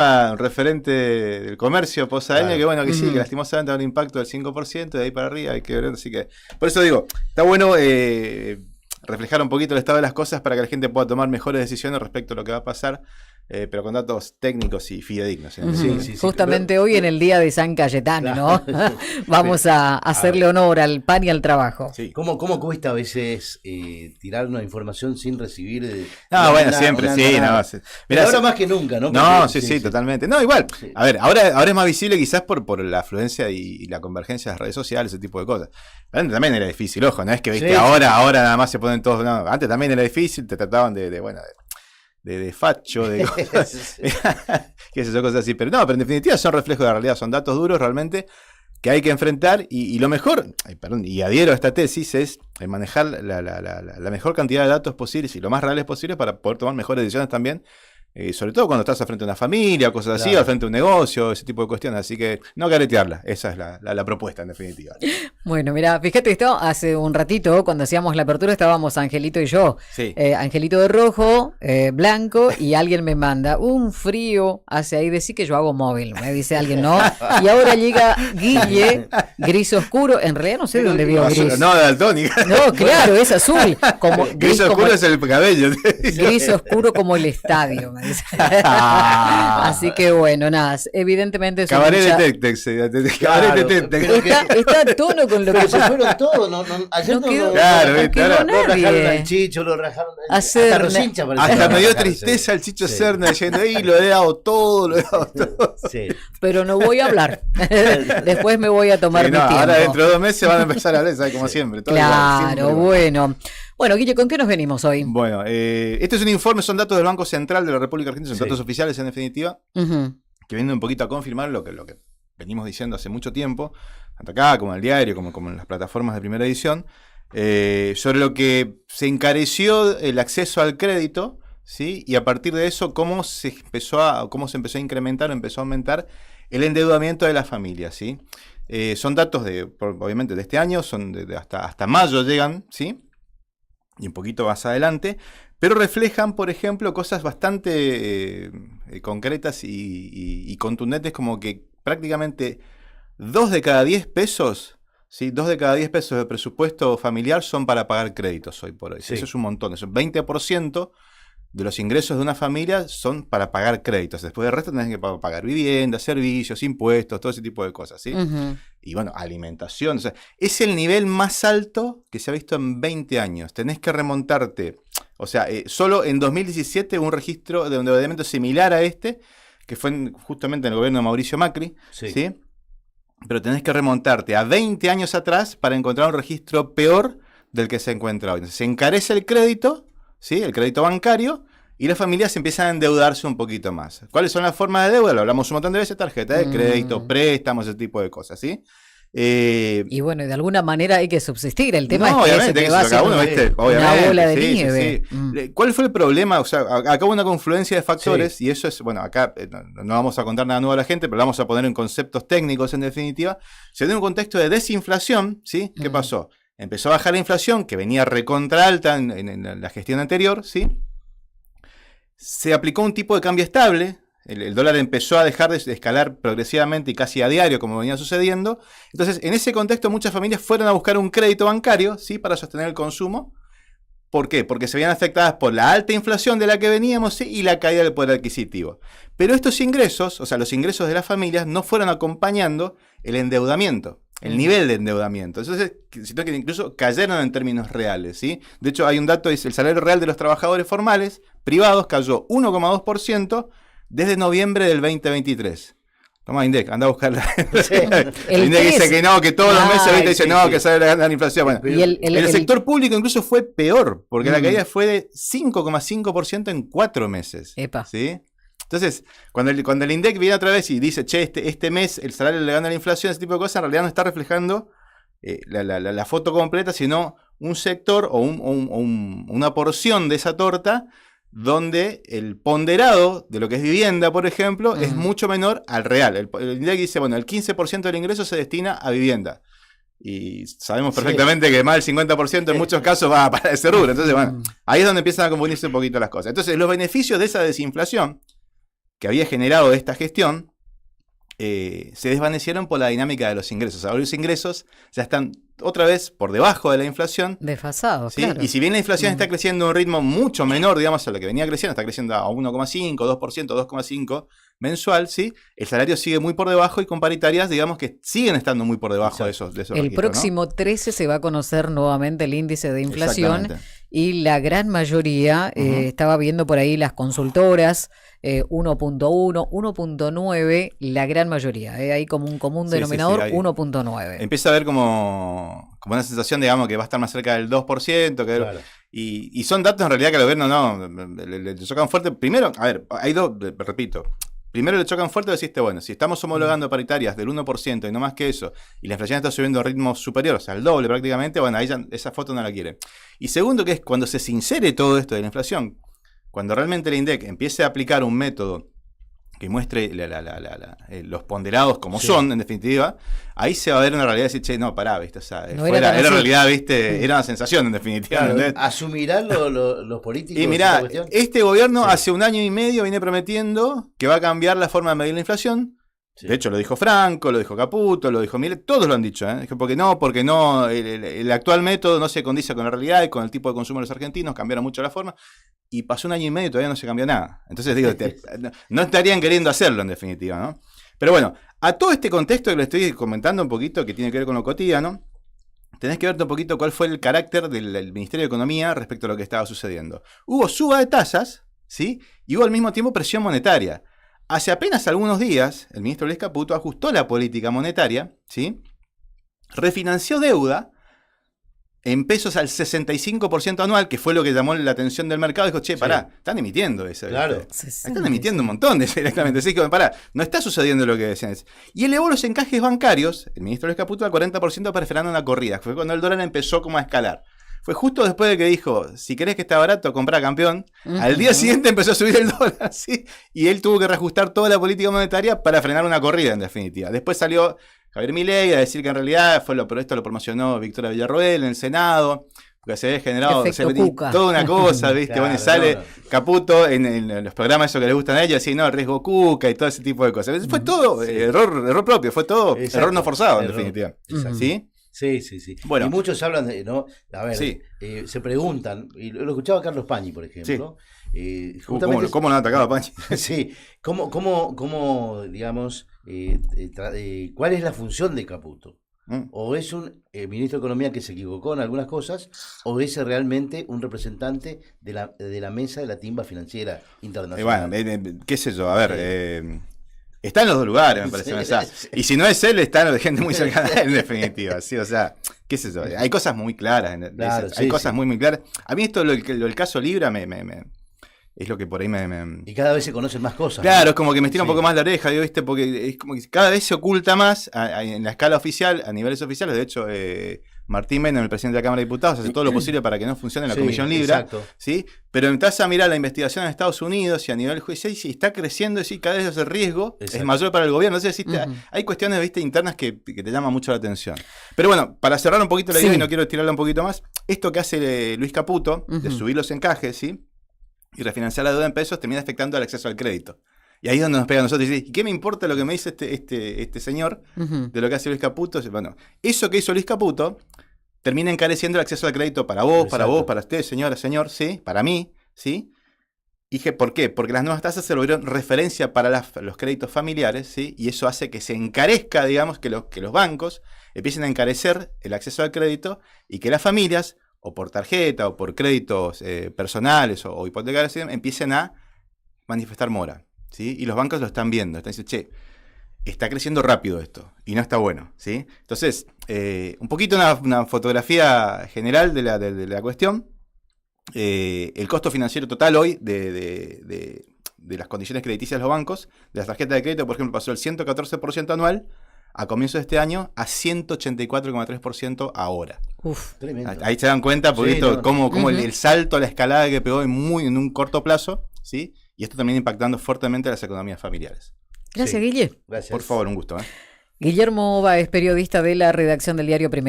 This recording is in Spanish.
un referente del comercio posadeño, Claro. que bueno, que sí, que lastimosamente da un impacto del 5%, de ahí para arriba hay que ver, así que, por eso digo, está bueno reflejar un poquito el estado de las cosas para que la gente pueda tomar mejores decisiones respecto a lo que va a pasar, pero con datos técnicos y fidedignos. Sí. Justamente hoy en el día de San Cayetano, ¿no? Claro. Vamos a hacerle honor al pan y al trabajo. Sí. ¿Cómo cuesta a veces tirar una información sin recibir? Bueno, siempre, sí. nada? No, sí. Pero Mirá, ahora más que nunca, ¿no? No, Porque- sí, totalmente. No, igual. Sí. A ver, ahora es más visible quizás por la afluencia y la convergencia de las redes sociales, ese tipo de cosas. Pero antes también era difícil, ojo, no es que viste Sí. ahora nada más se ponen todos. No, antes también era difícil, te trataban de facho, de cosas, qué sé yo, cosas así. Pero en definitiva son reflejos de la realidad, son datos duros realmente que hay que enfrentar y lo mejor, y adhiero a esta tesis, es manejar la mejor cantidad de datos posibles y lo más reales posibles para poder tomar mejores decisiones también, sobre todo cuando estás al frente de una familia, cosas así, Claro. al frente de un negocio, ese tipo de cuestiones, así que no caretearla, esa es la propuesta en definitiva. Bueno, mira, fíjate esto, hace un ratito, cuando hacíamos la apertura, estábamos Angelito y yo. Sí. Angelito de rojo, blanco, y alguien me manda un frío hace ahí, decir que yo hago móvil, me dice alguien, ¿no? Y ahora llega Guille, gris oscuro, en realidad no sé de dónde vio gris. No, de daltónica. No, claro, es azul. Como, Gris oscuro como- es el cabello. gris oscuro como el estadio, me dice. Así que bueno, nada, evidentemente es Cabaret mucha- de Tectex. Claro, Cabaret de Tectex. pero Está a tono con lo Pero que se fueron todos, ayer No quedó- Claro, no viste, quedó ahora- lo rajaron nadie. al Chicho, lo rajaron Hacer- hasta los hinchas parecían Hasta me dio rajarse. tristeza el Chicho Sí. Serna diciendo, lo he dado todo. Sí. Pero no voy a hablar. Después me voy a tomar Sí, mi no, tiempo. ahora dentro de 2 meses van a empezar a hablar, ¿sabes? Como siempre. todo igual, Claro, siempre igual. bueno. Bueno, Guille, ¿con qué nos venimos hoy? Bueno, este es un informe, son datos del Banco Central de la República Argentina, son Sí. datos oficiales en definitiva, Ujú. que vienen un poquito a confirmar lo que venimos diciendo hace mucho tiempo, tanto acá como en el diario, como en las plataformas de primera edición, sobre lo que se encareció el acceso al crédito, ¿sí? Y a partir de eso, cómo se empezó a incrementar, empezó a aumentar el endeudamiento de las familias, ¿sí? Son datos obviamente de este año, son hasta mayo llegan, ¿sí? Y un poquito más adelante, pero reflejan, por ejemplo, cosas bastante concretas y contundentes, como que prácticamente 2 de cada 10 pesos, ¿sí? 2 de cada 10 pesos de presupuesto familiar son para pagar créditos hoy por hoy. Sí. Eso es un montón, eso es 20% de los ingresos de una familia son para pagar créditos. Después del resto tenés que pagar vivienda, servicios, impuestos, todo ese tipo de cosas, ¿sí? Ujú. Y bueno, alimentación. O sea, es el nivel más alto que se ha visto en 20 años. Tenés que remontarte. O sea, solo en 2017 hubo un registro de endeudamiento similar a este, que fue justamente en el gobierno de Mauricio Macri. Sí. ¿Sí? Pero tenés que remontarte a 20 años atrás para encontrar un registro peor del que se encuentra hoy. Entonces, se encarece el crédito, ¿sí? El crédito bancario, y las familias empiezan a endeudarse un poquito más. ¿Cuáles son las formas de deuda? Lo hablamos un montón de veces: tarjeta de crédito, préstamos, ese tipo de cosas, ¿sí? Y bueno, de alguna manera hay que subsistir. El tema No, es que obviamente, se te que va eso cada uno, haciendo ¿viste? una Obviamente, bola de sí, nieve. sí. ¿Cuál fue el problema? O sea, acá hubo una confluencia de factores, Sí. y eso es, bueno, acá no vamos a contar nada nuevo a la gente, pero lo vamos a poner en conceptos técnicos en definitiva. Se dio un contexto de desinflación, ¿sí? ¿Qué pasó? Empezó a bajar la inflación, que venía recontra alta en la gestión anterior, ¿sí? Se aplicó un tipo de cambio estable. El dólar empezó a dejar de escalar progresivamente y casi a diario, como venía sucediendo. Entonces, en ese contexto, muchas familias fueron a buscar un crédito bancario, ¿sí? Para sostener el consumo. ¿Por qué? Porque se veían afectadas por la alta inflación de la que veníamos, ¿sí? Y la caída del poder adquisitivo. Pero estos ingresos, o sea, los ingresos de las familias, no fueron acompañando el endeudamiento, el nivel de endeudamiento. Entonces, sino que incluso cayeron en términos reales, ¿sí? De hecho, hay un dato, es el salario real de los trabajadores formales privados cayó 1,2% desde noviembre del 2023. Toma, INDEC, anda a buscarla. El INDEC dice tres. que no, que todos los meses Ay, ahorita dice sí, no, sí. que sale la inflación. Bueno, Y el sector público incluso fue peor, porque la caída fue de 5,5% en 4 meses. Epa. ¿Sí? Entonces, cuando el INDEC viene otra vez y dice, che, este mes el salario le gana la inflación, ese tipo de cosas, en realidad no está reflejando la foto completa, sino un sector o una porción de esa torta donde el ponderado de lo que es vivienda, por ejemplo, es mucho menor al real. El INDEC dice, bueno, el 15% del ingreso se destina a vivienda. Y sabemos perfectamente que más del 50% en muchos casos va para ese rubro. Entonces, bueno, ahí es donde empiezan a confundirse un poquito las cosas. Entonces, los beneficios de esa desinflación, que había generado esta gestión se desvanecieron por la dinámica de los ingresos. Ahora los ingresos ya están otra vez por debajo de la inflación. Desfasados, ¿sí? claro. Y si bien la inflación está creciendo a un ritmo mucho menor, digamos, a lo que venía creciendo, está creciendo a 1,5, 2%, 2,5 mensual, ¿sí? El salario sigue muy por debajo y con paritarias, digamos, que siguen estando muy por debajo de esos El registros, próximo 13 se va a conocer nuevamente el índice de inflación y la gran mayoría, estaba viendo por ahí las consultoras, 1.1, 1.9, la gran mayoría, hay como un común denominador, 1.9. Empieza a haber como una sensación, digamos, que va a estar más cerca del 2%, que Claro. y son datos en realidad que al gobierno le chocan fuerte. Primero, a ver, hay dos, repito. Primero le chocan fuerte, deciste, bueno, si estamos homologando paritarias del 1% y no más que eso, y la inflación está subiendo a ritmos superiores, al doble prácticamente, bueno, ahí ya esa foto no la quieren. Y segundo, que es cuando se sincere todo esto de la inflación, cuando realmente la INDEC empiece a aplicar un método que muestre los ponderados como son, en definitiva, ahí se va a ver una realidad y decir, che, no, pará, ¿viste? O sea, no era realidad, ¿viste? Era una sensación, en definitiva. Claro, ¿asumirán los políticos? Y mirá, este gobierno hace un año y medio viene prometiendo que va a cambiar la forma de medir la inflación. Sí. De hecho, lo dijo Franco, lo dijo Caputo, lo dijo Milei, todos lo han dicho, ¿eh? Dijo, porque no, el actual método no se condice con la realidad y con el tipo de consumo de los argentinos, cambiaron mucho la forma. Y pasó un año y medio y todavía no se cambió nada. Entonces digo, no estarían queriendo hacerlo en definitiva, ¿no? Pero bueno, a todo este contexto que le estoy comentando un poquito, que tiene que ver con lo cotidiano, tenés que ver un poquito cuál fue el carácter del Ministerio de Economía respecto a lo que estaba sucediendo. Hubo suba de tasas, ¿sí? Y hubo al mismo tiempo presión monetaria. Hace apenas algunos días, el ministro Luis Caputo ajustó la política monetaria, ¿sí? Refinanció deuda en pesos al 65% anual, que fue lo que llamó la atención del mercado. Dijo, che, pará, están emitiendo eso. Claro. Están emitiendo un montón de directamente. Así que, pará, no está sucediendo lo que decían. Y elevó los encajes bancarios, el ministro Luis Caputo, al 40% para frenar una corrida. Fue cuando el dólar empezó como a escalar. Fue justo después de que dijo, si querés que está barato, comprá, campeón. Al día siguiente empezó a subir el dólar, ¿sí? Y él tuvo que reajustar toda la política monetaria para frenar una corrida, en definitiva. Después salió Javier Milei a decir que en realidad pero esto lo promocionó Victoria Villarroel en el Senado, porque se había generado toda una cosa, ¿viste? Claro, bueno, y sale Caputo en los programas esos que le gustan a ella, así, no, riesgo Cuca y todo ese tipo de cosas. Fue todo error propio, fue todo error no forzado, en definitiva. ¿Sí? Sí. Bueno, y muchos hablan de, ¿no? A ver, se preguntan, y lo escuchaba Carlos Pañi, por ejemplo. Sí. ¿Cómo lo han atacado a Pañi? Sí, ¿cómo digamos, cuál es la función de Caputo? ¿O es un ministro de Economía que se equivocó en algunas cosas, o es realmente un representante de la mesa de la timba financiera internacional? Bueno, qué sé yo, a ver... Está en los dos lugares, me parece. O sea, y si no es él, está en gente muy cercana a él, en definitiva. ¿Sí? O sea, qué sé yo. Hay cosas muy claras. Hay cosas muy claras. A mí esto, el caso Libra, es lo que por ahí Y cada vez se conocen más cosas. Claro, ¿no? Es como que me estira un poco más la oreja, digo, ¿viste? Porque es como que cada vez se oculta más en la escala oficial, a niveles oficiales. De hecho, Martín Menem, el presidente de la Cámara de Diputados, hace todo lo posible para que no funcione la Comisión Libra. ¿Sí? Pero entras a mirar la investigación en Estados Unidos y a nivel judicial, y está creciendo, y cada vez el riesgo es mayor para el gobierno. Entonces, hay cuestiones, ¿viste? Internas que te llaman mucho la atención. Pero bueno, para cerrar un poquito la idea, y no quiero estirarla un poquito más, esto que hace Luis Caputo, de subir los encajes, ¿sí? Y refinanciar la deuda en pesos, termina afectando al acceso al crédito. Y ahí es donde nos pega a nosotros y dice, ¿y qué me importa lo que me dice este señor de lo que hace Luis Caputo? Bueno, eso que hizo Luis Caputo termina encareciendo el acceso al crédito para vos, para usted, señora, señor, ¿sí? Para mí, ¿sí? Y dije, ¿por qué? Porque las nuevas tasas se volvieron referencia para los créditos familiares, ¿sí? Y eso hace que se encarezca, digamos, que los bancos empiecen a encarecer el acceso al crédito y que las familias, o por tarjeta, o por créditos personales o hipotecarios, empiecen a manifestar mora, ¿sí? Y los bancos lo están viendo, están diciendo, che, está creciendo rápido esto, y no está bueno, ¿sí? Entonces, un poquito una fotografía general de la cuestión. El costo financiero total hoy de las condiciones crediticias de los bancos, de las tarjetas de crédito, por ejemplo, pasó del 114% anual a comienzo de este año a 184,3% ahora. Uf, tremendo. Ahí se dan cuenta, porque cómo el salto a la escalada que pegó en un corto plazo, ¿sí? Y esto también impactando fuertemente a las economías familiares. Gracias, Guille. Gracias. Por favor, un gusto. Guillermo Báez, periodista de la redacción del diario Primera.